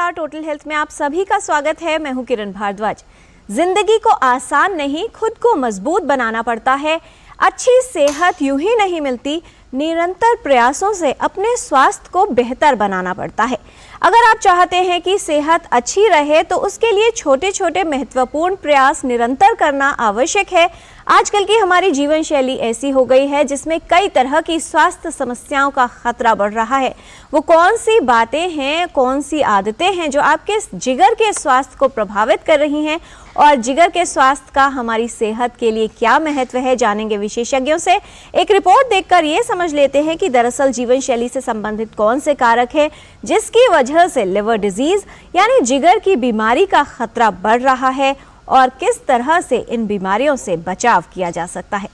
नमस्कार, total health में आप सभी का स्वागत है। मैं हूं किरण भारद्वाज। जिंदगी को आसान नहीं, खुद को मजबूत बनाना पड़ता है। अच्छी सेहत यूं ही नहीं मिलती, निरंतर प्रयासों से अपने स्वास्थ्य को बेहतर बनाना पड़ता है। अगर आप चाहते हैं कि सेहत अच्छी रहे तो उसके लिए छोटे छोटे महत्वपूर्ण प्रयास निरंतर करना आवश्यक है। आजकल की हमारी जीवन शैली ऐसी हो गई है जिसमें कई तरह की स्वास्थ्य समस्याओं का खतरा बढ़ रहा है। वो कौन सी बातें हैं, कौन सी आदतें हैं जो आपके जिगर के स्वास्थ्य को प्रभावित कर रही हैं और जिगर के स्वास्थ्य का हमारी सेहत के लिए क्या महत्व है, जानेंगे विशेषज्ञों से। एक रिपोर्ट देखकर ये समझ लेते हैं कि दरअसल जीवन शैली से संबंधित कौन से कारक हैं जिसकी वजह से लिवर डिजीज यानी जिगर की बीमारी का खतरा बढ़ रहा है और किस तरह से इन बीमारियों से बचाव किया जा सकता है।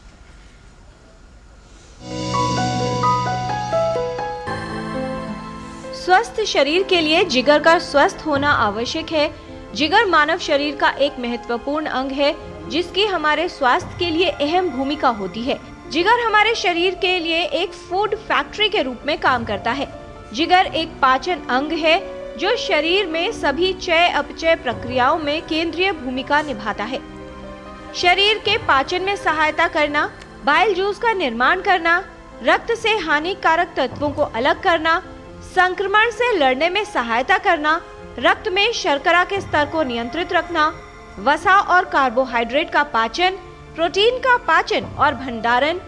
स्वस्थ शरीर के लिए जिगर का स्वस्थ होना आवश्यक है। जिगर मानव शरीर का एक महत्वपूर्ण अंग है जिसकी हमारे स्वास्थ्य के लिए अहम भूमिका होती है। जिगर हमारे शरीर के लिए एक फूड फैक्ट्री के रूप में काम करता है। जिगर एक पाचन अंग है जो शरीर में सभी चय अपचय प्रक्रियाओं में केंद्रीय भूमिका निभाता है। शरीर के पाचन में सहायता करना, बाइल जूस का निर्माण करना, रक्त से हानिकारक तत्वों को अलग करना, संक्रमण से लड़ने में सहायता करना, रक्त में शर्करा के स्तर को नियंत्रित रखना, वसा और कार्बोहाइड्रेट का पाचन, प्रोटीन का पाचन और भंडारण,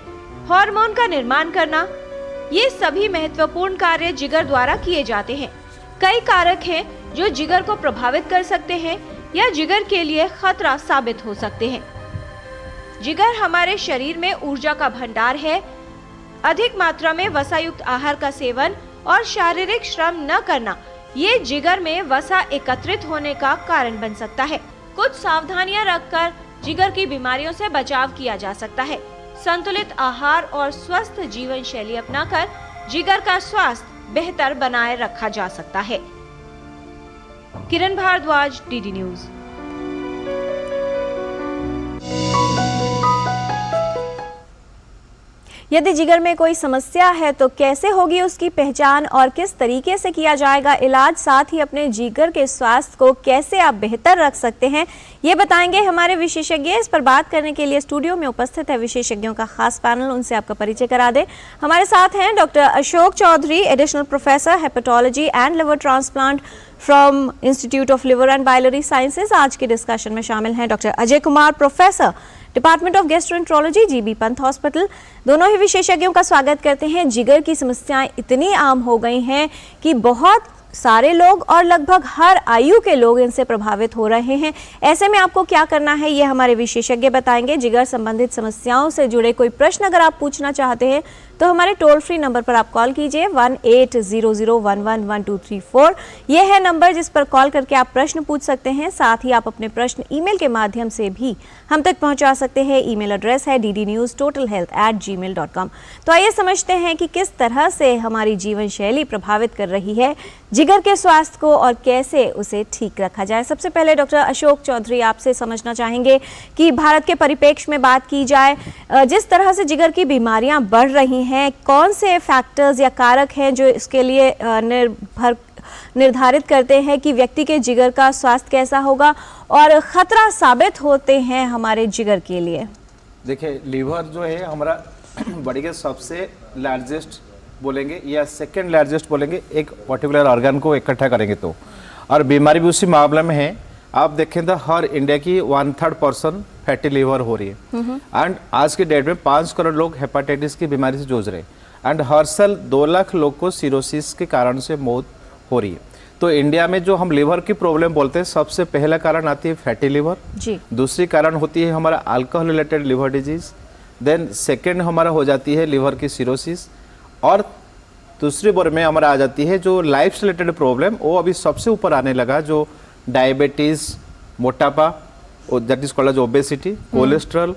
हार्मोन का निर्माण करना, ये सभी महत्वपूर्ण कार्य जिगर द्वारा किए जाते हैं। कई कारक हैं जो जिगर को प्रभावित कर सकते हैं या जिगर के लिए खतरा साबित हो सकते हैं। जिगर हमारे शरीर में ऊर्जा का भंडार है। अधिक मात्रा में वसायुक्त आहार का सेवन और शारीरिक श्रम न करना ये जिगर में वसा एकत्रित होने का कारण बन सकता है। कुछ सावधानियां रखकर जिगर की बीमारियों से बचाव किया जा सकता है। संतुलित आहार और स्वस्थ जीवन शैली अपनाकर जिगर का स्वास्थ्य बेहतर बनाए रखा जा सकता है। किरण भारद्वाज, डीडी न्यूज। यदि जिगर में कोई समस्या है तो कैसे होगी उसकी पहचान और किस तरीके से किया जाएगा इलाज, साथ ही अपने जिगर के स्वास्थ्य को कैसे आप बेहतर रख सकते हैं, ये बताएंगे हमारे विशेषज्ञ। इस पर बात करने के लिए स्टूडियो में उपस्थित है विशेषज्ञों का खास पैनल, उनसे आपका परिचय करा दें। हमारे साथ हैं doctor Ashok Chaudhary, additional professor hepatology and liver transplant from institute of liver and biliary sciences. आज के डिस्कशन में शामिल हैं doctor Ajay Kumar, professor department of gastroenterology, GB Pant hospital. दोनों ही विशेषज्ञों का स्वागत करते हैं। जिगर की समस्याएं इतनी आम हो गई हैं कि बहुत सारे लोग और लगभग हर आयु के लोग इनसे प्रभावित हो रहे हैं। ऐसे में आपको क्या करना है ये हमारे विशेषज्ञ बताएंगे। जिगर संबंधित समस्याओं से जुड़े कोई प्रश्न अगर आप पूछना चाहते हैं तो हमारे टोल फ्री नंबर पर आप कॉल कीजिए 1800111234। ये है नंबर जिस पर कॉल करके आप प्रश्न पूछ सकते हैं। साथ ही आप अपने प्रश्न ईमेल के माध्यम से भी हम तक पहुंचा सकते हैं। ईमेल एड्रेस है ddnewstotalhealth@gmail.com। तो आइए समझते हैं कि किस तरह से हमारी जीवन शैली प्रभावित कर रही है जिगर के स्वास्थ्य को और कैसे उसे ठीक रखा जाए। सबसे पहले डॉक्टर अशोक चौधरी, आपसे समझना चाहेंगे कि भारत के परिप्रेक्ष्य में बात की जाए, जिस तरह से जिगर की बीमारियां बढ़ रही हैं, कौन से फैक्टर्स या कारक हैं जो इसके लिए निर्धारित करते हैं कि व्यक्ति के जिगर का स्वास्थ्य कैसा होगा और खतरा साबित होते हैं हमारे जिगर के लिए? देखिए, लीवर जो है हमारा बॉडी के सबसे लार्जेस्ट बोलेंगे या सेकेंड लार्जेस्ट बोलेंगे एक पर्टिकुलर ऑर्गन को इकट्ठा करेंगे तो, और बीमारी भी उसी मामले में है। आप देखें तो हर इंडिया की 1/3 पर्सन फैटी लीवर हो रही है एंड आज की डेट में 5 करोड़ लोग हेपेटाइटिस की बीमारी से जूझ रहे हैं एंड हर साल 2 लाख लोग को सिरोसिस के कारण से मौत हो रही है। तो इंडिया में जो हम लिवर की प्रॉब्लम बोलते हैं, सबसे पहला कारण आती है फैटी लिवर जी। दूसरी कारण होती है हमारा alcohol related liver disease, then second हमारा हो जाती है लिवर की सिरोसिस, और दूसरी बार में हमारा आ जाती है जो लाइफ से रिलेटेड प्रॉब्लम, वो अभी सबसे ऊपर आने लगा, जो डायबिटीज, मोटापा, that is called obesity, cholesterol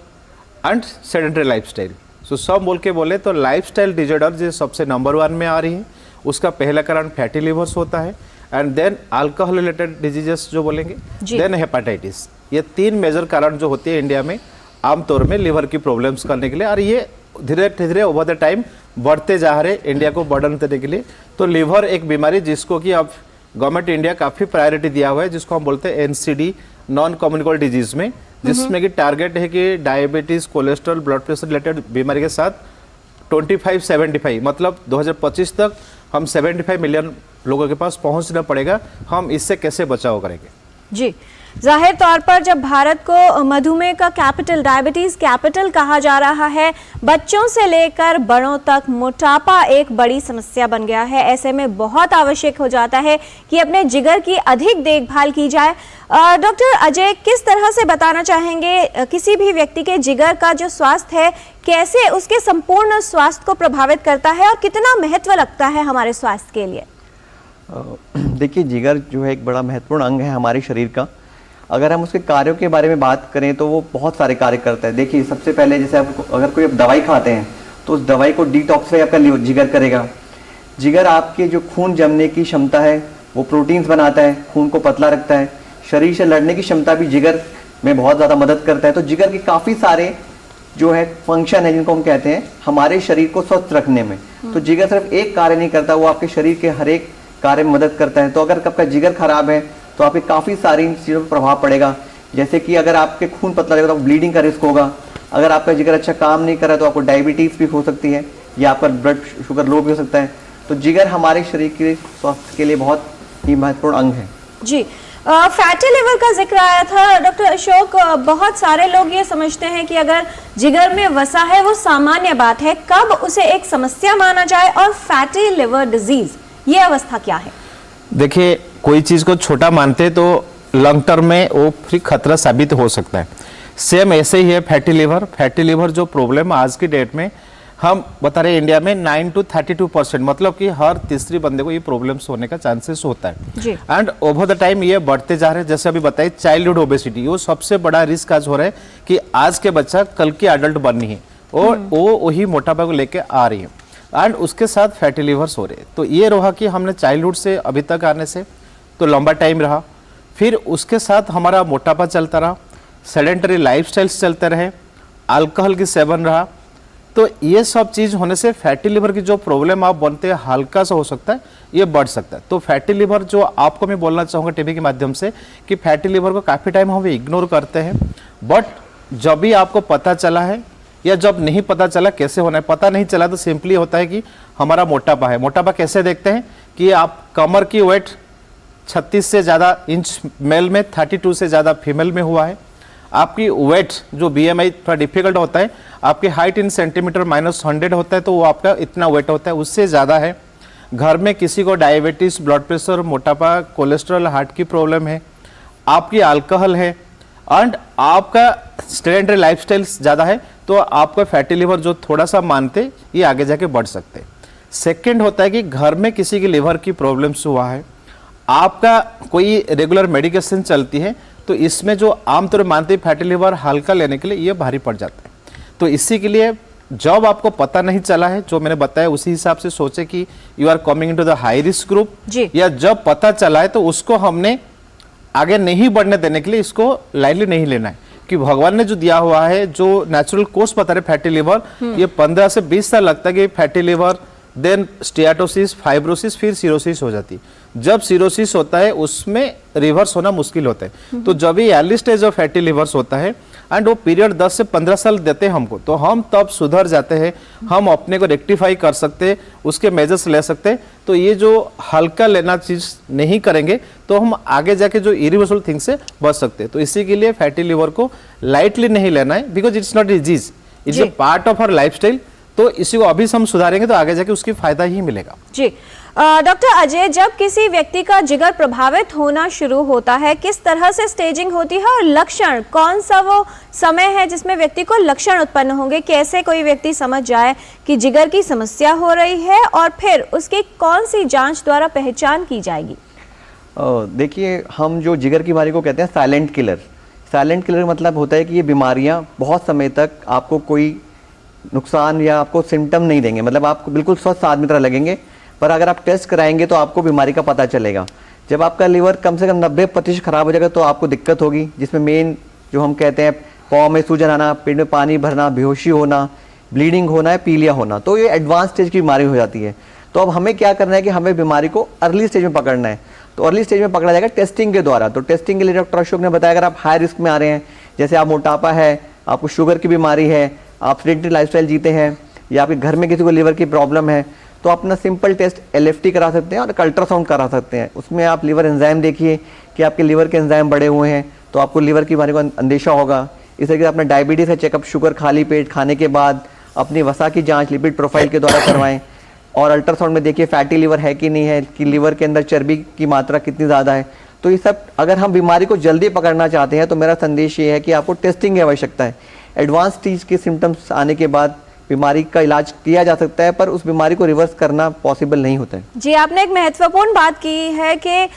and sedentary lifestyle. So सब बोल के बोले तो लाइफस्टाइल डिजॉर्डर जो सबसे नंबर 1 में आ रही है, उसका पहला कारण फैटी लिवर्स होता है and then alcohol related diseases जो बोलेंगे, देन हेपेटाइटिस। ये 3 मेजर कारण जो होती है इंडिया में आमतौर में लिवर की प्रॉब्लम्स करने के लिए, और ये धीरे धीरे ओवर द टाइम बढ़ते जा रहे इंडिया को बर्डन देने के लिए। तो लिवर एक बीमारी जिसको कि अब गवर्नमेंट इंडिया काफ़ी प्रायोरिटी दिया हुआ है, जिसको हम बोलते हैं NCD, नॉन कम्युनिकेबल डिजीज में, जिसमें कि टारगेट है कि diabetes, cholesterol, blood pressure related बीमारी के साथ 25-75 मतलब 2025 तक हम 75 मिलियन लोगों के पास पहुंचना पड़ेगा। हम इससे कैसे बचाव करेंगे? जी, जाहिर तौर पर जब भारत को मधुमेह का कैपिटल, डायबिटीज कैपिटल कहा जा रहा है, बच्चों से लेकर बड़ों तक मोटापा एक बड़ी समस्या बन गया है। ऐसे में बहुत आवश्यक हो जाता है कि अपने जिगर की अधिक देखभाल की जाए। डॉक्टर अजय, किस तरह से बताना चाहेंगे किसी भी व्यक्ति के जिगर का जो स्वास्थ्य है कैसे उसके संपूर्ण स्वास्थ्य को प्रभावित करता है और कितना महत्व लगता है हमारे स्वास्थ्य के लिए? देखिए, जिगर जो है एक बड़ा महत्वपूर्ण अंग है हमारे शरीर का। अगर हम उसके कार्यों के बारे में बात करें तो वो बहुत सारे कार्य करता है। देखिए, सबसे पहले जैसे अगर कोई दवाई खाते हैं तो उस दवाई को डिटॉक्सिफाई आपका जिगर करेगा। जिगर आपके जो खून जमने की क्षमता है वो प्रोटीन्स बनाता है, खून को पतला रखता है। शरीर से लड़ने की क्षमता भी जिगर में बहुत ज़्यादा मदद करता है। तो जिगर के काफ़ी सारे जो है फंक्शन है जिनको हम कहते हैं हमारे शरीर को स्वस्थ रखने में। तो जिगर सिर्फ एक कार्य नहीं करता, वो आपके शरीर के हर एक कार्य में मदद करता है। तो अगर आपका जिगर खराब है तो आपके काफ़ी सारी चीज़ों पर प्रभाव पड़ेगा। जैसे कि अगर आपके खून पतला रहेगा तो ब्लीडिंग का रिस्क होगा। अगर आपका जिगर अच्छा काम नहीं कर रहा तो आपको डायबिटीज़ भी हो सकती है या आपका ब्लड शुगर लो भी हो सकता है। तो जिगर हमारे शरीर के स्वास्थ्य के लिए बहुत ही महत्वपूर्ण अंग है। जी, फैटी लिवर का जिक्र आया था डॉक्टर अशोक। बहुत सारे लोग ये समझते हैं कि अगर जिगर में वसा है वो सामान्य बात है, कब उसे एक समस्या माना जाए और फैटी लिवर डिजीज ये अवस्था क्या है? देखिए, कोई चीज़ को छोटा मानते तो लॉन्ग टर्म में वो फिर खतरा साबित हो सकता है। सेम ऐसे ही है फैटी लिवर। फैटी लिवर जो प्रॉब्लम आज की डेट में हम बता रहे हैं इंडिया में 9 to 32% मतलब कि हर तीसरी बंदे को ये प्रॉब्लम्स होने का चांसेस होता है। एंड ओवर द टाइम ये बढ़ते जा रहे हैं। जैसे अभी बताइए चाइल्डहुड ओबेसिटी, वो सबसे बड़ा रिस्क आज हो रहा है कि आज के बच्चा कल की एडल्ट बननी है और वो वही मोटापा को लेके आ रही है एंड उसके साथ फैटी लिवर्स हो रहे हैं। तो ये रहा कि हमने चाइल्डहुड से अभी तक आने से तो लंबा टाइम रहा, फिर उसके साथ हमारा मोटापा चलता रहा, सेडेंटरी लाइफस्टाइल्स चलते रहे, अल्कोहल की सेवन रहा। तो ये सब चीज़ होने से फैटी लिवर की जो प्रॉब्लम आप बनते हैं हल्का सा हो सकता है, ये बढ़ सकता है। तो फैटी लिवर जो आपको मैं बोलना चाहूँगा टीवी के माध्यम से कि फैटी लिवर को काफ़ी टाइम हम इग्नोर करते हैं, बट जब भी आपको पता चला है या जब नहीं पता चला कैसे होना है, पता नहीं चला तो सिंपली होता है कि हमारा मोटापा है। मोटापा कैसे देखते हैं कि आप कमर की वेट 36 से ज़्यादा इंच मेल में, 32 से ज़्यादा फीमेल में हुआ है। आपकी वेट जो BMI थोड़ा डिफिकल्ट होता है, आपकी हाइट इन सेंटीमीटर -100 होता है तो वो आपका इतना वेट होता है, उससे ज़्यादा है। घर में किसी को डायबिटीज़, ब्लड प्रेशर, मोटापा, कोलेस्ट्रॉल, हार्ट की प्रॉब्लम है, आपकी अल्कोहल है एंड आपका सेडेंटरी लाइफस्टाइल ज़्यादा है, तो आपका फैटी लिवर जो थोड़ा सा मानते ये आगे जाके बढ़ सकते हैं। सेकेंड होता है कि घर में किसी की लिवर की प्रॉब्लम्स हुआ है, आपका कोई रेगुलर मेडिकेशन चलती है, तो इसमें जो आमतौर पर मानते फैटी लिवर हल्का लेने के लिए ये भारी पड़ जाता है। तो इसी के लिए जब आपको पता नहीं चला है, जो मैंने बताया उसी हिसाब से सोचे कि you are coming into the high risk group, या जब पता चला है तो उसको हमने आगे नहीं बढ़ने देने के लिए इसको लाइटली नहीं लेना है कि भगवान ने जो दिया हुआ है, जो नेचुरल कोर्स बता रहे फैटी लिवर, ये 15 से 20 साल लगता है कि फैटी लिवर, देन स्टियाटोसिस, फाइब्रोसिस, फिर सिरोसिस हो जाती है। जब सिरोसिस होता है उसमें रिवर्स होना मुश्किल होता है। तो जब ये early stage of fatty livers होता है एंड वो पीरियड 10 से 15 साल देते हैं हमको, तो हम तब सुधर जाते हैं, हम अपने को रेक्टिफाई कर सकते हैं, उसके मेजर्स ले सकते हैं। तो ये जो हल्का लेना चीज नहीं करेंगे तो हम आगे जाके जो इरिवर्सिबल थिंग से बच सकते हैं। तो इसी के लिए फैटी लिवर को लाइटली नहीं लेना है, because it's not disease, it's a part of our lifestyle. तो इसी को अभी से हम सुधारेंगे तो आगे जाके उसकी फायदा ही मिलेगा। जी, डॉक्टर अजय, जब किसी व्यक्ति का जिगर प्रभावित होना शुरू होता है, किस तरह से स्टेजिंग होती है और लक्षण, कौन सा वो समय है जिसमें व्यक्ति को लक्षण उत्पन्न होंगे? कैसे कोई व्यक्ति समझ जाए कि जिगर की समस्या हो रही है और फिर उसकी कौन सी जांच द्वारा पहचान की जाएगी? देखिए, हम जो जिगर की बीमारी को कहते हैं साइलेंट किलर। साइलेंट किलर मतलब होता है कि ये बीमारियाँ बहुत समय तक आपको कोई नुकसान या आपको सिम्टम नहीं देंगे, मतलब आपको बिल्कुल स्वस्थ आदमी तरह लगेंगे, पर अगर आप टेस्ट कराएंगे तो आपको बीमारी का पता चलेगा। जब आपका लीवर कम से कम 90% खराब हो जाएगा तो आपको दिक्कत होगी, जिसमें मेन जो हम कहते हैं पाँव में सूजन आना, पेट में पानी भरना, बेहोशी होना, ब्लीडिंग होना है, पीलिया होना, तो ये एडवांस स्टेज की बीमारी हो जाती है। तो अब हमें क्या करना है कि हमें बीमारी को अर्ली स्टेज में पकड़ना है। तो अर्ली स्टेज में पकड़ा जाएगा टेस्टिंग के द्वारा। तो टेस्टिंग के लिए डॉक्टर अशोक ने बताया, अगर आप हाई रिस्क में आ रहे हैं, जैसे आप मोटापा है, आपको शुगर की बीमारी है, आप सेडेंटरी लाइफस्टाइल जीते हैं, या आपके घर में किसी को लीवर की प्रॉब्लम है, तो अपना सिंपल टेस्ट LFT करा सकते हैं और अल्ट्रासाउंड करा सकते हैं। उसमें आप लीवर एंजाइम देखिए कि आपके लीवर के एंजाइम बढ़े हुए हैं, तो आपको लीवर की बीमारी का अंदेशा होगा। इस तरीके से अपना डायबिटीज़ का चेकअप, शुगर खाली पेट खाने के बाद अपनी वसा की जांच लिपिड प्रोफाइल के द्वारा करवाएं, और अल्ट्रासाउंड में देखिए फैटी लीवर है कि नहीं है, कि लीवर के अंदर चर्बी की मात्रा कितनी ज़्यादा है। तो ये सब अगर हम बीमारी को जल्दी पकड़ना चाहते हैं तो मेरा संदेश ये है कि आपको टेस्टिंग की आवश्यकता है। एडवांस स्टेज के सिम्टम्स आने के बाद बीमारी का इलाज किया जा सकता है, पर उस बीमारी को रिवर्स करना पॉसिबल नहीं होता है। जी, आपने एक महत्वपूर्ण बात की है कि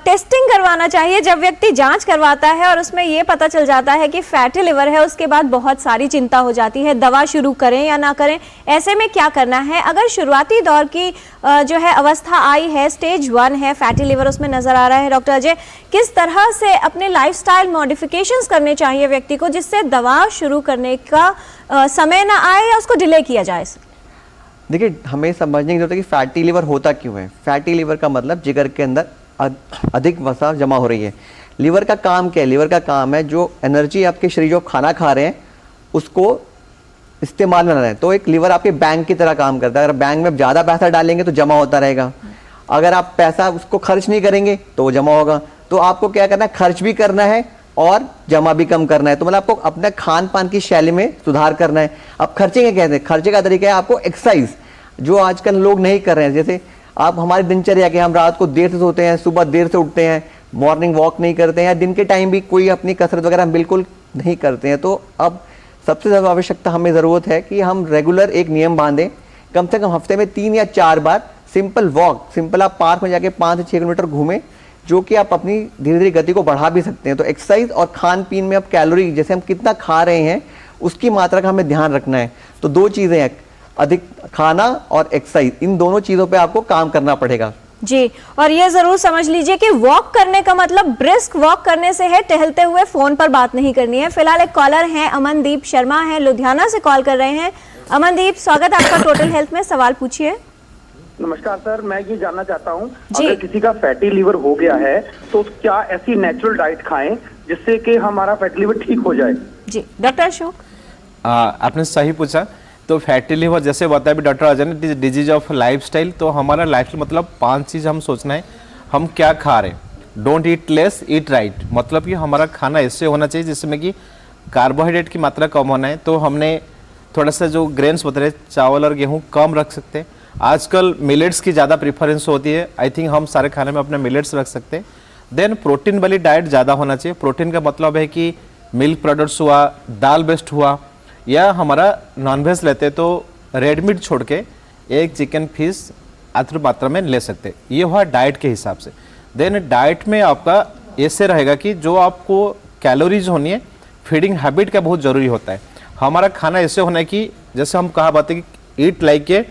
टेस्टिंग करवाना चाहिए। जब व्यक्ति जांच करवाता है और उसमें ये पता चल जाता है कि फैटी लिवर है, उसके बाद बहुत सारी चिंता हो जाती है, दवा शुरू करें या ना करें, ऐसे में क्या करना है? अगर शुरुआती दौर की जो है अवस्था आई है, स्टेज 1 है, फैटी लिवर उसमें नजर आ रहा है, डॉक्टर अजय, किस तरह से अपने लाइफस्टाइल मॉडिफिकेशंस करने चाहिए व्यक्ति को, जिससे दवा शुरू करने का समय ना आए या उसको डिले किया जाए? देखिए, हमें समझने की जरूरत है कि फैटी लिवर होता क्यों है। फैटी लिवर का मतलब जिगर के अंदर अधिक वसा जमा हो रही है। लीवर का काम क्या है? लीवर का काम है जो एनर्जी आपके शरीर जो खाना खा रहे हैं उसको इस्तेमाल में लाना है। तो एक लिवर आपके बैंक की तरह काम करता है। अगर बैंक में ज़्यादा पैसा डालेंगे तो जमा होता रहेगा, अगर आप पैसा उसको खर्च नहीं करेंगे तो वो जमा होगा। तो आपको क्या करना है? खर्च भी करना है और जमा भी कम करना है। तो मतलब आपको अपना खान पान की शैली में सुधार करना है। अब खर्चे के कहते हैं, खर्चे का तरीका है आपको एक्सरसाइज, जो आजकल लोग नहीं कर रहे हैं। जैसे आप हमारी दिनचर्या के, हम रात को देर से सोते हैं, सुबह देर से उठते हैं, मॉर्निंग वॉक नहीं करते हैं, या दिन के टाइम भी कोई अपनी कसरत वगैरह हम बिल्कुल नहीं करते हैं। तो अब सबसे ज़्यादा आवश्यकता हमें ज़रूरत है कि हम रेगुलर एक नियम बांधें, कम से कम हफ्ते में 3 या 4 बार सिंपल वॉक, सिंपल आप पार्क में जाके 5 से 6 किलोमीटर घूमें, जो कि आप अपनी धीरे धीरे गति को बढ़ा भी सकते हैं। तो एक्सरसाइज और खान पीन में अब कैलोरी, जैसे हम कितना खा रहे हैं उसकी मात्रा का हमें ध्यान रखना है। तो 2 चीज़ें हैं, अधिक खाना और एक्सरसाइज, इन दोनों चीज़ों पे आपको काम करना पड़ेगा। जी, और ये जरूर समझ लीजिए कि वॉक करने का मतलब ब्रिस्क वॉक करने से है, टहलते हुए फोन पर बात नहीं करनी है। फिलहाल एक कॉलर हैं, अमनदीप शर्मा हैं, लुधियाना से कॉल कर रहे हैं। अमनदीप, स्वागत है आपका टोटल हेल्थ में, सवाल पूछिए। नमस्कार सर, मैं ये जानना चाहता हूँ, अगर किसी का फैटी लीवर हो गया है तो क्या ऐसी नेचुरल डाइट खाएं जिससे कि हमारा फैटी लीवर ठीक हो जाए? जी, डॉक्टर अशोक। आपने सही पूछा। तो फैटी लिवर जैसे बताया भी डॉक्टर अजय ने, डिजीज ऑफ लाइफस्टाइल। तो हमारा लाइफस्टाइल मतलब 5 चीज़ हम सोचना है, हम क्या खा रहे हैं। Don't eat less, eat right, मतलब कि हमारा खाना ऐसे होना चाहिए जिसमें कि कार्बोहाइड्रेट की मात्रा कम होना है। तो हमने थोड़ा सा जो ग्रेन्स होते हैं, चावल और गेहूँ कम रख सकते हैं। आजकल मिलेट्स की ज़्यादा प्रीफरेंस होती है, आई थिंक हम सारे खाने में अपने मिलेट्स रख सकते हैं। देन प्रोटीन वाली डाइट ज़्यादा होना चाहिए। प्रोटीन का मतलब है कि मिल्क प्रोडक्ट्स हुआ, दाल बेस्ड हुआ, या हमारा नॉनवेज लेते तो रेड मीट छोड़ के एक चिकन फिश अतिरिक्त मात्रा में ले सकते। ये हुआ डाइट के हिसाब से। देन डाइट में आपका ऐसे रहेगा कि जो आपको कैलोरीज होनी है, फीडिंग हैबिट का बहुत ज़रूरी होता है। हमारा खाना ऐसे होना है कि जैसे हम कहा बात है कि eat like a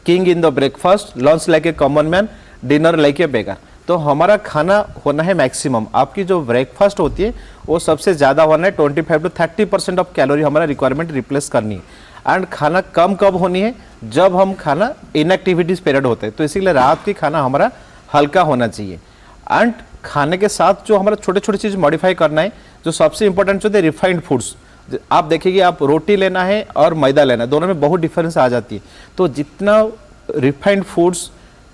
king in the breakfast, lunch like a common man, dinner like a beggar. तो हमारा खाना होना है मैक्सिमम, आपकी जो ब्रेकफास्ट होती है वो सबसे ज़्यादा होना है। 25 to 30% ऑफ कैलोरी हमारा रिक्वायरमेंट रिप्लेस करनी है। एंड खाना कम कब होनी है? जब हम खाना इनएक्टिविटीज पीरियड होते हैं। तो इसीलिए रात की खाना हमारा हल्का होना चाहिए। एंड खाने के साथ जो हमारा छोटे छोटे चीज़ मॉडिफाई करना है, जो सबसे इंपॉर्टेंट जो है रिफाइंड फूड्स। आप देखिए आप रोटी लेना है और मैदा लेना है, दोनों में बहुत डिफरेंस आ जाती है। तो जितना refined foods,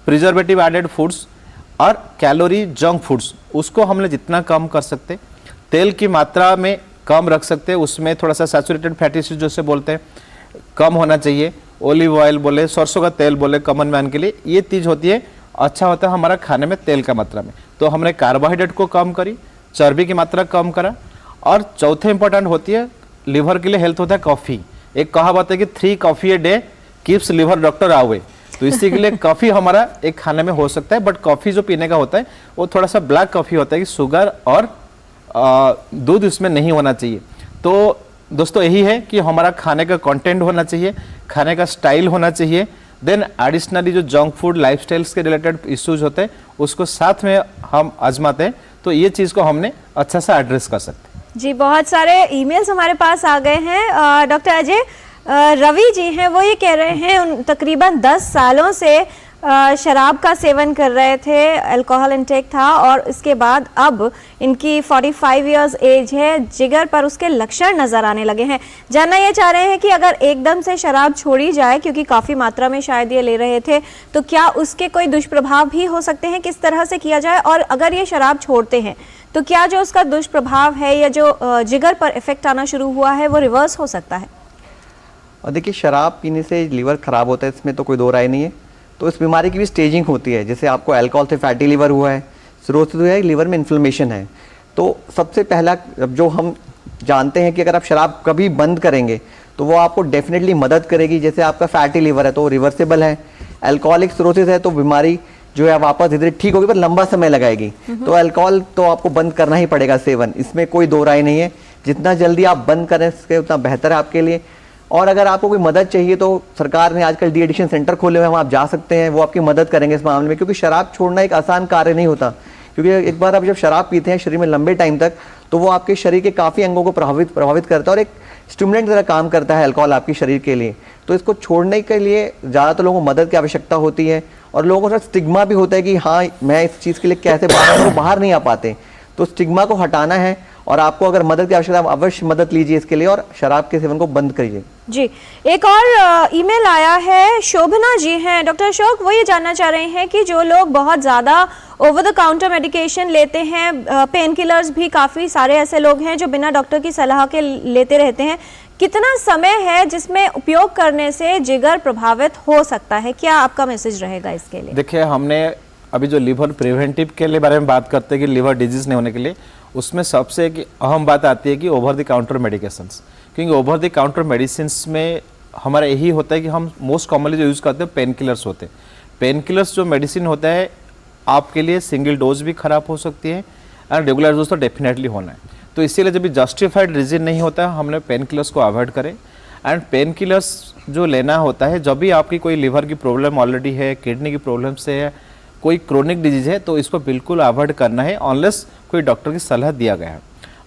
preservative added foods और कैलोरी जंक फूड्स, उसको हमने जितना कम कर सकते, तेल की मात्रा में कम रख सकते हैं। उसमें थोड़ा सा सैचुरेटेड फैटी एसिड जैसे बोलते हैं कम होना चाहिए। ओलिव ऑयल बोले, सरसों का तेल बोले कॉमन मैन के लिए, ये चीज़ होती है अच्छा होता है हमारा खाने में तेल का मात्रा में। तो हमने कार्बोहाइड्रेट को कम करी, चर्बी की मात्रा कम करा। और चौथे इंपॉर्टेंट होती है लिवर के लिए हेल्थ होता है कॉफ़ी। एक कहावत है कि 3 coffee a day keeps liver doctor away. तो इसी के लिए कॉफ़ी हमारा एक खाने में हो सकता है, बट कॉफ़ी जो पीने का होता है वो थोड़ा सा ब्लैक कॉफ़ी होता है कि शुगर और दूध इसमें नहीं होना चाहिए। तो दोस्तों यही है कि हमारा खाने का कंटेंट होना चाहिए, खाने का स्टाइल होना चाहिए। देन एडिशनली जो जंक फूड लाइफस्टाइल्स के रिलेटेड इश्यूज होते हैं उसको साथ में हम आजमाते हैं, तो ये चीज़ को हमने अच्छा सा एड्रेस कर सकते हैं। जी, बहुत सारे ईमेल्स हमारे पास आ गए हैं। डॉक्टर अजय, रवि जी हैं, वो ये कह रहे हैं तकरीबन 10 सालों से शराब का सेवन कर रहे थे, अल्कोहल इंटेक था, और इसके बाद अब इनकी 45 इयर्स एज है, जिगर पर उसके लक्षण नजर आने लगे हैं। जानना ये चाह रहे हैं कि अगर एकदम से शराब छोड़ी जाए, क्योंकि काफ़ी मात्रा में शायद ये ले रहे थे, तो क्या उसके कोई दुष्प्रभाव भी हो सकते हैं, किस तरह से किया जाए, और अगर ये शराब छोड़ते हैं तो क्या जो उसका दुष्प्रभाव है या जो जिगर पर इफेक्ट आना शुरू हुआ है वो रिवर्स हो सकता है? और देखिए, शराब पीने से लीवर ख़राब होता है, इसमें तो कोई दो राय नहीं है। तो इस बीमारी की भी स्टेजिंग होती है, जैसे आपको अल्कोहल से फैटी लीवर हुआ है, सिरोसिस हुआ है, लीवर में इन्फ्लेमेशन है। तो सबसे पहला जो हम जानते हैं कि अगर आप शराब कभी बंद करेंगे तो वो आपको डेफिनेटली मदद करेगी। जैसे आपका फैटी लीवर है तो रिवर्सिबल है, अल्कोहलिक सिरोसिस है तो बीमारी जो है वापस धीरे धीरे ठीक होगी, पर लंबा समय लगाएगी। तो अल्कोहल तो आपको बंद करना ही पड़ेगा सेवन, इसमें कोई दो राय नहीं है। जितना जल्दी आप बंद करें इसके उतना बेहतर है आपके लिए। और अगर आपको कोई मदद चाहिए तो सरकार ने आजकल डी एडिक्शन सेंटर खोले हुए हैं, वहाँ आप जा सकते हैं, वो आपकी मदद करेंगे इस मामले में। क्योंकि शराब छोड़ना एक आसान कार्य नहीं होता, क्योंकि एक बार आप जब शराब पीते हैं शरीर में लंबे टाइम तक, तो वो आपके शरीर के काफ़ी अंगों को प्रभावित करता है और एक स्टिमुलेंट तरह काम करता है अल्कोहल आपके शरीर के लिए। तो इसको छोड़ने के लिए ज़्यादातर लोगों को मदद की आवश्यकता होती है, और लोगों को स्टिग्मा भी होता है कि हाँ मैं इस चीज़ के लिए कैसे बाहर नहीं आ पाते। तो स्टिग्मा को हटाना है, और आपको अगर मदद की आवश्यकता, अवश्य मदद लीजिए इसके लिए, और शराब के सेवन को बंद करिए। जी, एक और ईमेल आया है, शोभना जी हैं। डॉक्टर अशोक, वो ये जानना चाह रहे हैं कि जो लोग बहुत ज़्यादा ओवर द काउंटर मेडिकेशन लेते हैं, पेन किलर्स भी काफ़ी सारे ऐसे लोग हैं जो बिना डॉक्टर की सलाह के लेते रहते हैं, कितना समय है जिसमें उपयोग करने से जिगर प्रभावित हो सकता है? क्या आपका मैसेज रहेगा इसके लिए? देखिए, हमने अभी जो लिवर प्रिवेंटिव के लिए बारे में बात करते हैं कि लिवर डिजीज नहीं होने के लिए, उसमें सबसे एक अहम बात आती है कि ओवर द काउंटर मेडिकेशंस। क्योंकि ओवर द काउंटर मेडिसिन्स में हमारा यही होता है कि हम मोस्ट कॉमनली जो यूज़ करते हैं पेन किलर्स होते हैं। पेन किलर्स जो मेडिसिन होता है आपके लिए सिंगल डोज भी ख़राब हो सकती है, एंड रेगुलर डोज तो डेफिनेटली होना है। तो इसीलिए जब भी जस्टिफाइड रीजन नहीं होता है, हमने पेन किलर्स को अवॉइड करें। एंड पेन किलर्स जो लेना होता है जब भी आपकी कोई लिवर की प्रॉब्लम ऑलरेडी है, किडनी की प्रॉब्लम से है, कोई क्रोनिक डिजीज है, तो इसको बिल्कुल अवॉइड करना है अनलेस कोई डॉक्टर की सलाह दिया गया है।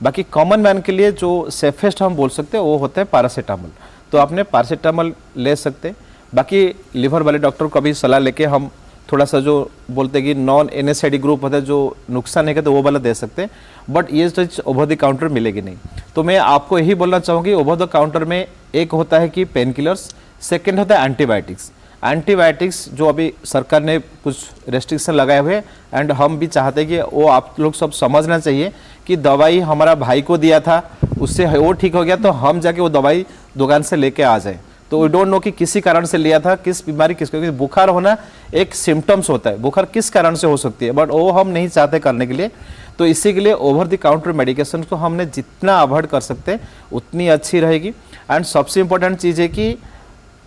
बाकी कॉमन मैन के लिए जो सेफेस्ट हम बोल सकते हैं वो होता है पैरासीटामोल, तो आपने पैरासीटामोल ले सकते हैं। बाकी लिवर वाले डॉक्टर को भी सलाह लेके हम थोड़ा सा जो बोलते हैं कि नॉन NSAID ग्रुप होता है जो नुकसान है तो वो वाला दे सकते हैं, बट ये चीज़ ओवर द काउंटर मिलेगी नहीं। तो मैं आपको यही बोलना चाहूँगी, ओवर द काउंटर में एक होता है कि पेन किलर्स, सेकेंड होता है एंटीबायोटिक्स। एंटीबायोटिक्स जो अभी सरकार ने कुछ रेस्ट्रिक्शन लगाए हुए हैं, एंड हम भी चाहते हैं कि वो आप लोग सब समझना चाहिए कि दवाई हमारा भाई को दिया था, उससे वो ठीक हो गया तो हम जाके वो दवाई दुकान से लेके आ जाए। तो वी डोंट नो कि किसी कारण से लिया था, किस बीमारी किसको, क्योंकि बुखार होना एक सिम्टम्स होता है, बुखार किस कारण से हो सकती है, बट वो हम नहीं चाहते करने के लिए। तो इसी के लिए ओवर द काउंटर मेडिकेशन को हमने जितना अवॉइड कर सकते हैं उतनी अच्छी रहेगी। एंड सबसे इम्पोर्टेंट चीज़ है कि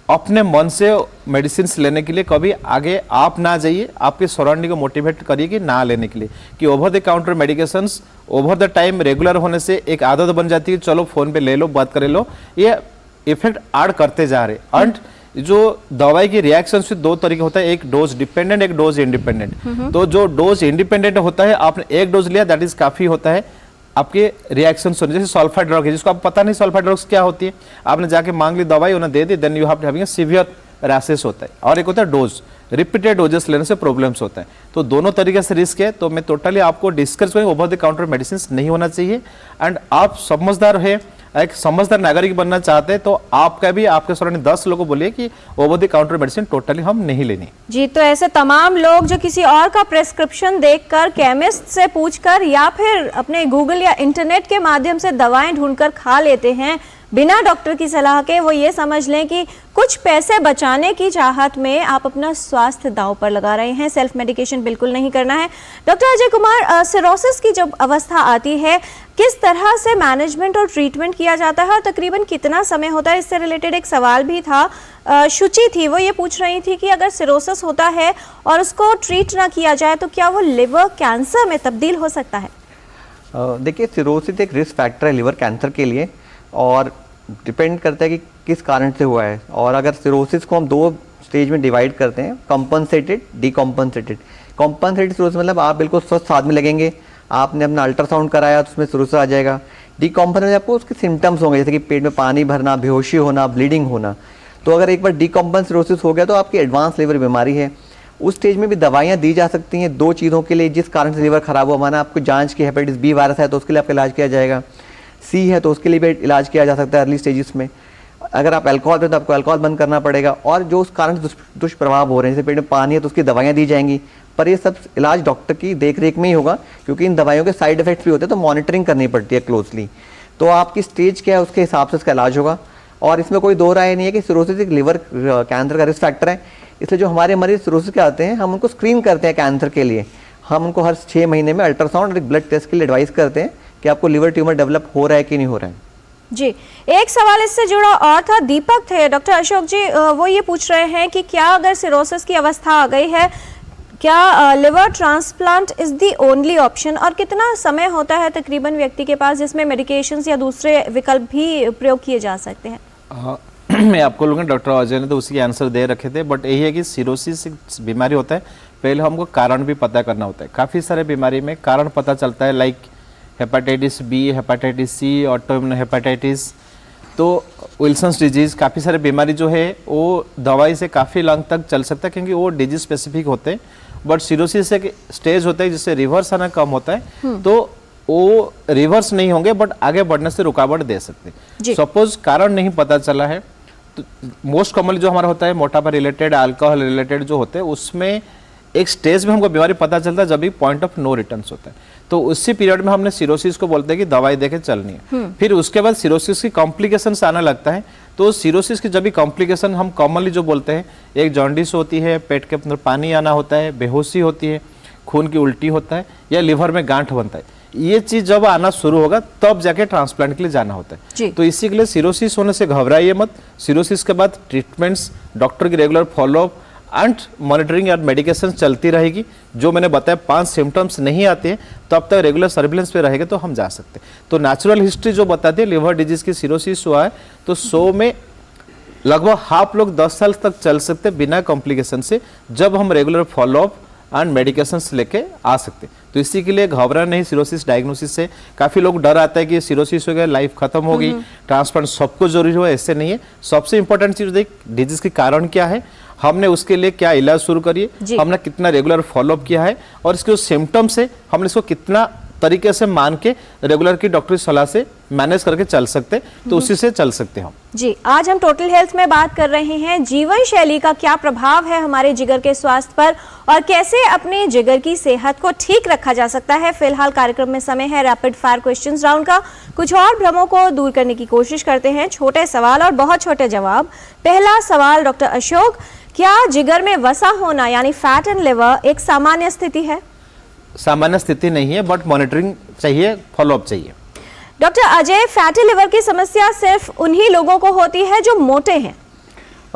अपने मन से मेडिसिन लेने के लिए कभी आगे आप ना जाइए, आपके सराउंडिंग को मोटिवेट करिए कि ना लेने के लिए। कि over the counter medications over the time regular होने से एक आदत बन जाती है, चलो फ़ोन पे ले लो, बात कर लो, ये इफेक्ट ऐड करते जा रहे। एंड जो दवाई की रिएक्शन से दो तरीके होता है, एक डोज डिपेंडेंट, एक डोज इंडिपेंडेंट। तो जो डोज इंडिपेंडेंट होता है, आपने एक डोज लिया दैट इज काफ़ी होता है, आपके रिएक्शन होने, जैसे सल्फा ड्रग है जिसको आप पता नहीं सल्फा ड्रग्स क्या होती है, आपने जाके मांग ली दवाई, उन्हें दे दी, then you have severe rashes होता है। और एक होता है डोज, रिपीटेड डोजेस लेने से प्रॉब्लम्स होता है। तो दोनों तरीके से रिस्क है। तो मैं टोटली आपको डिस्कस करूँ, ओवर द काउंटर मेडिसिन नहीं होना चाहिए। एंड आप समझदार है, एक समझदार नागरिक बनना चाहते हैं तो आपका भी आपके सराउंडिंग 10 लोगों को बोलिए कि over the counter medicine totally हम नहीं लेनी। जी, तो ऐसे तमाम लोग जो किसी और का प्रेस्क्रिप्शन देखकर, केमिस्ट से पूछकर या फिर अपने गूगल या इंटरनेट के माध्यम से दवाएं ढूंढकर खा लेते हैं बिना डॉक्टर की सलाह के, वो ये समझ लें कि कुछ पैसे बचाने की चाहत में आप अपना स्वास्थ्य दांव पर लगा रहे हैं। सेल्फ मेडिकेशन बिल्कुल नहीं करना है। डॉक्टर अजय कुमार, सिरोसिस की जब अवस्था आती है किस तरह से मैनेजमेंट और ट्रीटमेंट किया जाता है और तकरीबन कितना समय होता है? इससे रिलेटेड एक सवाल भी था, शुचि थी, वो ये पूछ रही थी कि अगर सिरोसिस होता है और उसको ट्रीट ना किया जाए तो क्या वो लिवर कैंसर में तब्दील हो सकता है? देखिए, सिरोसिस एक रिस्क फैक्टर है लिवर कैंसर के लिए, और डिपेंड करता है कि किस कारण से हुआ है। और अगर सिरोसिस को हम दो स्टेज में डिवाइड करते हैं, कॉम्पनसेटेड, डीकॉम्पनसेटेड। कॉम्पनसेटेड सिरोसिस मतलब आप बिल्कुल स्वस्थ आदमी लगेंगे, आपने अपना अल्ट्रासाउंड कराया तो उसमें सिरोसिस आ जाएगा। डीकॉम्पनसेटेड आपको उसके सिम्टम्स होंगे, जैसे कि पेट में पानी भरना, बेहोशी होना, ब्लीडिंग होना। तो अगर एक बार डीकॉम्पन सिरोसिस हो गया तो आपकी एडवांस लिवर बीमारी है, उस स्टेज में भी दवाइयाँ दी जा सकती हैं 2 चीज़ों के लिए, जिस कारण से लीवर खराब हुआ। माना आपको जांच की हेपेटाइटिस बी वायरस है तो उसके लिए आपका इलाज किया जाएगा, सी है तो उसके लिए भी इलाज किया जा सकता है अर्ली स्टेजेस में। अगर आप अल्कोहल पे तो आपको अल्कोहल बंद करना पड़ेगा, और जो उस कारण से दुष्प्रभाव हो रहे हैं जैसे पेट में पानी है तो उसकी दवाइयाँ दी जाएंगी। पर ये सब इलाज डॉक्टर की देखरेख में ही होगा, क्योंकि इन दवाइयों के साइड इफेक्ट्स भी होते हैं, तो मॉनिटरिंग करनी पड़ती है क्लोजली। तो आपकी स्टेज क्या है उसके हिसाब से उसका इलाज होगा। और इसमें कोई दो राय नहीं है कि सिरोसिस एक लिवर कैंसर का रिस्क फैक्टर है, इसलिए जो हमारे मरीज सिरोसिस के आते हैं हम उनको स्क्रीन करते हैं कैंसर के लिए। हम उनको हर 6 महीने में अल्ट्रासाउंड और एक ब्लड टेस्ट के लिए एडवाइस करते हैं कि आपको लिवर ट्यूमर डेवलप हो रहा है कि नहीं हो रहा है। जी, एक सवाल इससे जुड़ा और था, दीपक थे। डॉक्टर अशोक जी वो ये पूछ रहे हैं कि क्या अगर सिरोसिस की अवस्था आ गई है, क्या liver transplant is the only option, और कितना समय होता है तकरीबन व्यक्ति के पास जिसमें मेडिकेशंस या दूसरे विकल्प भी प्रयोग किए जा सकते हैं? मैं आपको लोगों डॉक्टर अजय ने तो उसी के आंसर दे रखे थे, बट यही है कि सिरोसिस बीमारी होता है, पहले हमको कारण भी पता करना होता है। काफ़ी सारे बीमारी में कारण पता चलता है, like hepatitis B, hepatitis C, autoimmune hepatitis, तो विल्सन्स डिजीज़, काफ़ी सारे बीमारी जो है वो दवाई से काफ़ी लॉन्ग तक चल सकता है क्योंकि वो डिजीज स्पेसिफिक होते हैं। बट सिरोसिस एक स्टेज होता है जिससे रिवर्स आना कम होता है, तो वो रिवर्स नहीं होंगे बट आगे बढ़ने से रुकावट दे सकते हैं। सपोज कारण नहीं पता चला है तो मोस्ट कॉमनली जो हमारा होता है मोटापा रिलेटेड, अल्कोहल रिलेटेड जो होते हैं, उसमें एक स्टेज में हमको बीमारी पता चलता है जब भी पॉइंट ऑफ नो रिटर्न होता है, तो उसी पीरियड में हमने सिरोसिस को बोलते हैं कि दवाई देके चलनी है। फिर उसके बाद सिरोसिस की कॉम्प्लिकेशंस आने लगता है, तो सिरोसिस की जब भी कॉम्प्लिकेशन हम कॉमनली जो बोलते हैं, एक जॉन्डिस होती है, पेट के अंदर पानी आना होता है, बेहोशी होती है, खून की उल्टी होता है, या लिवर में गांठ बनता है, ये चीज जब आना शुरू होगा तब जाके ट्रांसप्लांट के लिए जाना होता है। तो इसी के लिए सिरोसिस होने से घबराइए मत। सिरोसिस के बाद ट्रीटमेंट्स, डॉक्टर की रेगुलर फॉलोअप एंड मॉनिटरिंग और मेडिकेशन चलती रहेगी। जो मैंने बताया 5 सिम्टम्स नहीं आते हैं तो अब तक रेगुलर सर्विलेंस पे रहेगा तो हम जा सकते हैं। तो नेचुरल हिस्ट्री जो बताती है लिवर डिजीज की सिरोसिस हुआ है तो 100 में लगभग हाफ लोग 10 साल तक चल सकते बिना कॉम्प्लिकेशन से, जब हम रेगुलर फॉलोअप एंड मेडिकेशंस लेके आ सकते। तो इसी के लिए घबरा नहीं सिरोसिस डायग्नोसिस से। काफ़ी लोग डर आता है कि सिरोसिस हो गया लाइफ खत्म हो गई, ट्रांसप्लांट सबको जरूरी हो, ऐसे नहीं है। सबसे इंपॉर्टेंट चीज देख डिजीज के कारण क्या है, हमने उसके लिए क्या इलाज शुरू करिए, हमने कितना रेगुलर फॉलोअप किया है, और इसके जो सिम्टम्स है हमने इसको कितना तरीके से मान के रेगुलर की डॉक्टरी सलाह से मैनेज करके चल सकते, तो उसी से चल सकते हम। जी, आज हम टोटल हेल्थ में बात कर रहे हैं जीवन शैली का क्या प्रभाव है हमारे जिगर के स्वास्थ्य पर, और कैसे अपने जिगर की सेहत को ठीक रखा जा सकता है। फिलहाल कार्यक्रम में समय है रैपिड फायर क्वेश्चंस राउंड का। कुछ और भ्रमों को दूर करने की कोशिश करते हैं, छोटे सवाल और बहुत छोटे जवाब। पहला सवाल डॉक्टर अशोक, क्या जिगर में वसा होना यानी फैट एंड लिवर एक सामान्य स्थिति है? सामान्य स्थिति नहीं है, बट मॉनिटरिंग चाहिए, फॉलोअप चाहिए। डॉक्टर अजय, फैटी लिवर की समस्या सिर्फ उन्हीं लोगों को होती है जो मोटे हैं?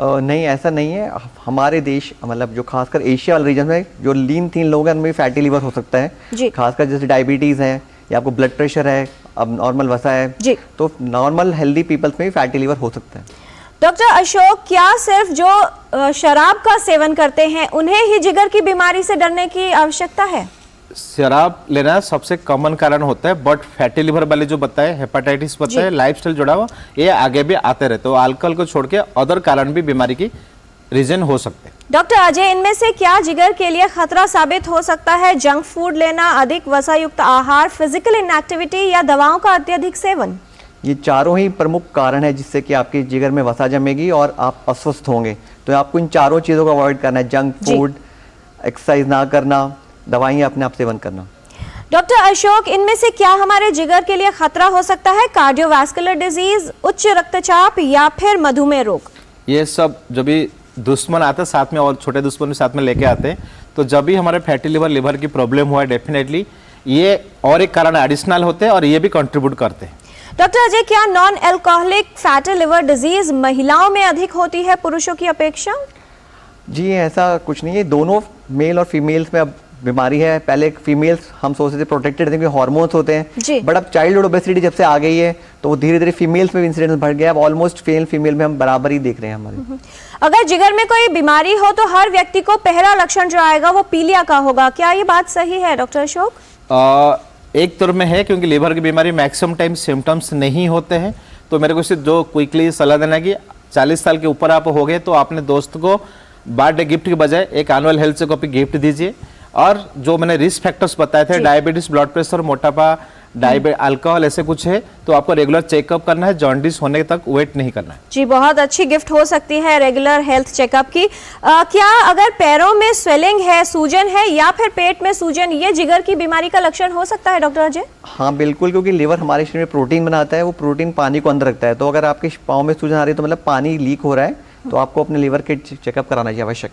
नहीं, ऐसा नहीं है। हमारे देश मतलब जो खासकर एशिया वाले रीजन में जो लीन थीन लोग हैं उनमें फैटी लिवर हो सकता है, खासकर जैसे डायबिटीज है या आपको ब्लड प्रेशर है, अब नॉर्मल वसा है जी, तो नॉर्मल हेल्दी पीपल्स में भी फैटी लिवर हो सकता है। डॉक्टर अशोक, क्या सिर्फ जो शराब का सेवन करते हैं उन्हें ही जिगर की बीमारी से डरने की आवश्यकता है? शराब लेना सबसे कॉमन कारण होता है, बट फैटी लिवर वाले जो बताए, हेपेटाइटिस बताए, लाइफस्टाइल जुड़ा हुआ, ये आगे भी आते रहते। तो अल्कोहल को छोड़ के अदर कारण भी बीमारी की रीजन हो सकते हैं। डॉक्टर अजय, इनमें से क्या जिगर के लिए खतरा साबित हो सकता है? जंक फूड लेना, अधिक वसा युक्त आहार, फिजिकल इनएक्टिविटी या दवाओं का अत्यधिक सेवन? ये चारों ही प्रमुख कारण है जिससे कि आपके जिगर में वसा जमेगी और आप अस्वस्थ होंगे। तो आपको इन चारों चीज़ों को अवॉइड करना है, जंक फूड, एक्सरसाइज ना करना, दवाइयाँ अपने आप सेवन करना। डॉक्टर अशोक, इनमें से क्या हमारे जिगर के लिए खतरा हो सकता है? कार्डियोवास्कुलर डिजीज, उच्च रक्तचाप या फिर मधुमेह रोग? ये सब जब भी दुश्मन आते हैं साथ में और छोटे दुश्मन भी साथ में लेके आते हैं, तो जब भी हमारे फैटी लिवर की प्रॉब्लम हुआ है, डेफिनेटली ये और एक कारण एडिशनल होते हैं और ये भी कंट्रीब्यूट करते हैं। डॉक्टर अजय, क्या non alcoholic fatty liver disease महिलाओं में अधिक होती है पुरुषों की अपेक्षा? जी, ऐसा कुछ नहीं है, दोनों मेल और फीमेल्स में अब बीमारी है। पहले फीमेल्स हम सोचते थे प्रोटेक्टेड थे क्योंकि हार्मोन्स होते हैं, बट अब चाइल्डहुड ओबेसिटी जब से आ गई है तो वो धीरे धीरे फीमेल्स में भी इंसिडेंस बढ़ गया। अब ऑलमोस्ट फीमेल में हम बराबर ही देख रहे हैं हमारे। अगर जिगर में कोई बीमारी हो तो हर व्यक्ति को पहला लक्षण जो आएगा वो पीलिया का होगा, क्या ये बात सही है डॉक्टर अशोक? एक तरह में है, क्योंकि लीवर की बीमारी मैक्सिमम टाइम सिम्टम्स नहीं होते हैं। तो मेरे को सिर्फ जो क्विकली सलाह देना है कि 40 साल के ऊपर आप हो गए तो अपने दोस्त को बर्थडे गिफ्ट के बजाय एक एनुअल हेल्थ चेकअप गिफ्ट दीजिए। और जो मैंने रिस्क फैक्टर्स बताए थे, डायबिटीज, ब्लड प्रेशर, मोटापा, अल्कोहल, ऐसे कुछ है तो आपको रेगुलर चेकअप करना है, जॉन्डिस होने तक वेट नहीं करना है। जी, बहुत अच्छी गिफ्ट हो सकती है रेगुलर हेल्थ चेकअप की। क्या अगर पैरों में स्वेलिंग है, सूजन है या फिर पेट में सूजन, ये जिगर की बीमारी का लक्षण हो सकता है डॉक्टर अजय? हाँ बिल्कुल, क्योंकि लिवर हमारे शरीर में प्रोटीन बनाता है, वो प्रोटीन पानी को अंदर रखता है। तो अगर आपके पाँव में सूजन आ रही है तो मतलब पानी लीक हो रहा है, तो आपको अपने लिवर के चेकअप कराना चाहिए आवश्यक।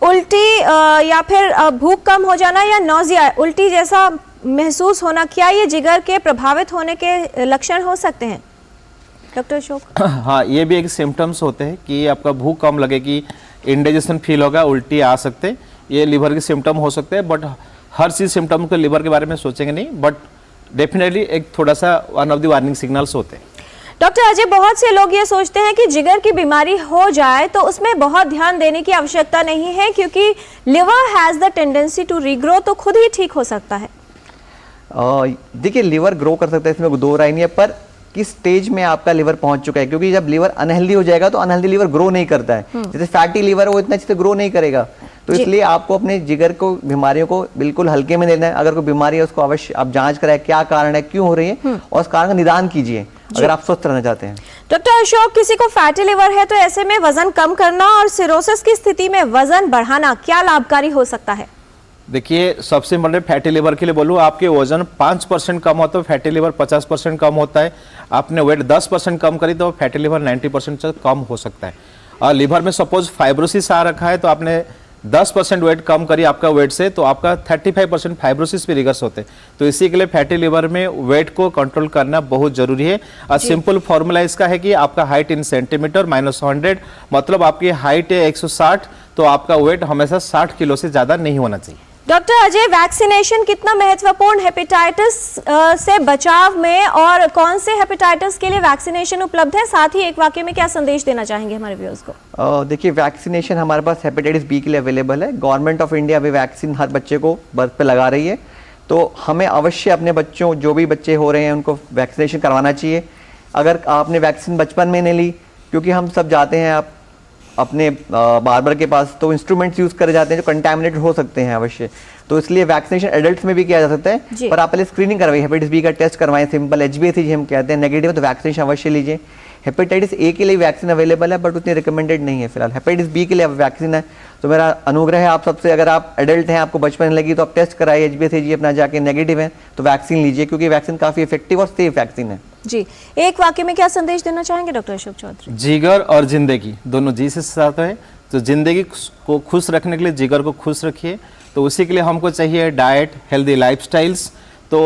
उल्टी या फिर भूख कम हो जाना या नौजिया, उल्टी जैसा महसूस होना, क्या ये जिगर के प्रभावित होने के लक्षण हो सकते हैं डॉक्टर अशोक? हाँ, ये भी एक सिम्टम्स होते हैं कि आपका भूख कम लगेगी, इंडाइजेशन फील होगा, उल्टी आ सकते हैं, ये लिवर के सिम्टम हो सकते हैं। बट हर चीज़ सिम्टम को लिवर के बारे में सोचेंगे नहीं, बट डेफिनेटली एक थोड़ा सा one of the warning signals होते हैं। डॉक्टर अजय, बहुत से लोग ये सोचते हैं कि जिगर की बीमारी हो जाए तो उसमें बहुत ध्यान देने की आवश्यकता नहीं है क्योंकि liver has the tendency to regrow, तो खुद ही ठीक हो सकता है। देखिए, लिवर ग्रो कर सकता है, इसमें दो राय नहीं है, पर किस स्टेज में आपका लिवर पहुंच चुका है, क्योंकि जब लिवर अनहेल्दी हो जाएगा तो अनहेल्दी लिवर ग्रो नहीं करता है। जैसे फैटी लिवर वो इतना अच्छे से ग्रो नहीं करेगा, तो इसलिए आपको अपने जिगर को बीमारियों को बिल्कुल हल्के में लेना है। अगर कोई बीमारी है उसको अवश्य आप जांच कराएं, क्या कारण है, क्यों हो रही है, और उस कारण का निदान कीजिए अगर आप स्वस्थ रहना चाहते हैं। डॉक्टर अशोक, किसी को फैटी लिवर है तो ऐसे में वजन कम करना और सिरोसिस की स्थिति में वजन बढ़ाना क्या लाभकारी हो सकता है? देखिए, सबसे पहले फैटी लिवर के लिए बोलूँ, आपके वजन 5% कम हो तो फैटी लिवर 50% कम होता है। आपने वेट 10% कम करी तो फैटी लिवर 90% से कम हो सकता है। और लिवर में सपोज फाइब्रोसिस आ रखा है तो आपने 10% वेट कम करी आपका वेट से, तो आपका 35% फाइब्रोसिस भी रिवर्स होते हैं। तो इसी के लिए फैटी लिवर में वेट को कंट्रोल करना बहुत जरूरी है। और सिंपल फॉर्मूला इसका है कि आपका हाइट इन सेंटीमीटर -100, मतलब आपकी हाइट है 160, तो आपका वेट हमेशा 60 किलो से ज़्यादा नहीं होना चाहिए। डॉक्टर अजय, वैक्सीनेशन कितना महत्वपूर्ण हेपेटाइटिस से बचाव में, और कौन से हेपेटाइटिस के लिए वैक्सीनेशन उपलब्ध है? साथ ही एक वाक्य में क्या संदेश देना चाहेंगे हमारे व्यूअर्स को? देखिए, वैक्सीनेशन हमारे पास हेपेटाइटिस बी के लिए अवेलेबल है। गवर्नमेंट ऑफ इंडिया अभी वैक्सीन हर बच्चे को बर्थ पे लगा रही है, तो हमें अवश्य अपने बच्चों, जो भी बच्चे हो रहे हैं, उनको वैक्सीनेशन करवाना चाहिए। अगर आपने वैक्सीन बचपन में नहीं ली, क्योंकि हम सब जाते हैं आप अपने बार्बर के पास, तो इंस्ट्रूमेंट्स यूज करे जाते हैं जो कंटामिनेटेड हो सकते हैं अवश्य, तो इसलिए वैक्सीनेशन एडल्ट्स में भी किया जा सकता है। पर आप पहले स्क्रीनिंग करवाइए, हेपेटाइटिस बी का टेस्ट करवाएं, सिंपल HbA3 हम कहते हैं, नेगेटिव तो वैक्सीनेशन अवश्य लीजिए। हेपेटाइटिस ए के लिए वैक्सीन अवेलेबल है, बट उतनी रिकमेंडेड नहीं है फिलहाल। हेपेटाइटिस बी के लिए वैक्सीन है, तो मेरा अनुग्रह है आप सबसे, अगर आप एडल्ट हैं, आपको बचपन लगी तो आप टेस्ट कराइए, HbA3 अपना जाके नेगेटिव है तो वैक्सीन लीजिए, क्योंकि वैक्सीन काफी इफेक्टिव और सेफ वैक्सीन है। जी, एक वाक्य में क्या संदेश देना चाहेंगे डॉक्टर अशोक चौधरी? जिगर और जिंदगी दोनों जी से साथ है, तो जिंदगी को खुश रखने के लिए जिगर को खुश रखिए, तो उसी के लिए हमको चाहिए डाइट, हेल्दी लाइफस्टाइल्स, तो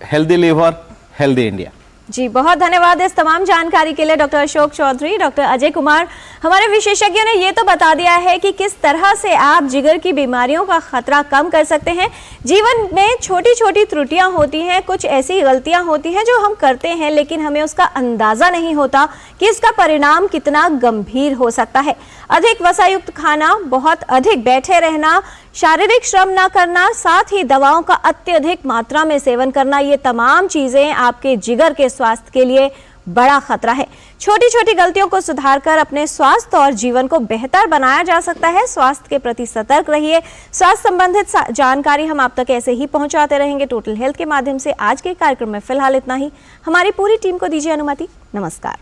हेल्दी लिवर, हेल्दी इंडिया। जी, बहुत धन्यवाद इस तमाम जानकारी के लिए डॉक्टर अशोक चौधरी। डॉक्टर अजय कुमार, हमारे विशेषज्ञों ने ये तो बता दिया है कि किस तरह से आप जिगर की बीमारियों का खतरा कम कर सकते हैं। जीवन में छोटी छोटी त्रुटियां होती हैं, कुछ ऐसी गलतियां होती हैं जो हम करते हैं, लेकिन हमें उसका अंदाजा नहीं होता कि इसका परिणाम कितना गंभीर हो सकता है। अधिक वसायुक्त खाना, बहुत अधिक बैठे रहना, शारीरिक श्रम ना करना, साथ ही दवाओं का अत्यधिक मात्रा में सेवन करना, ये तमाम चीजें आपके जिगर के स्वास्थ्य के लिए बड़ा खतरा है। छोटी छोटी गलतियों को सुधारकर अपने स्वास्थ्य और जीवन को बेहतर बनाया जा सकता है। स्वास्थ्य के प्रति सतर्क रहिए। स्वास्थ्य संबंधित जानकारी हम आप तक ऐसे ही पहुंचाते रहेंगे टोटल हेल्थ के माध्यम से। आज के कार्यक्रम में फिलहाल इतना ही। हमारी पूरी टीम को दीजिए अनुमति। नमस्कार।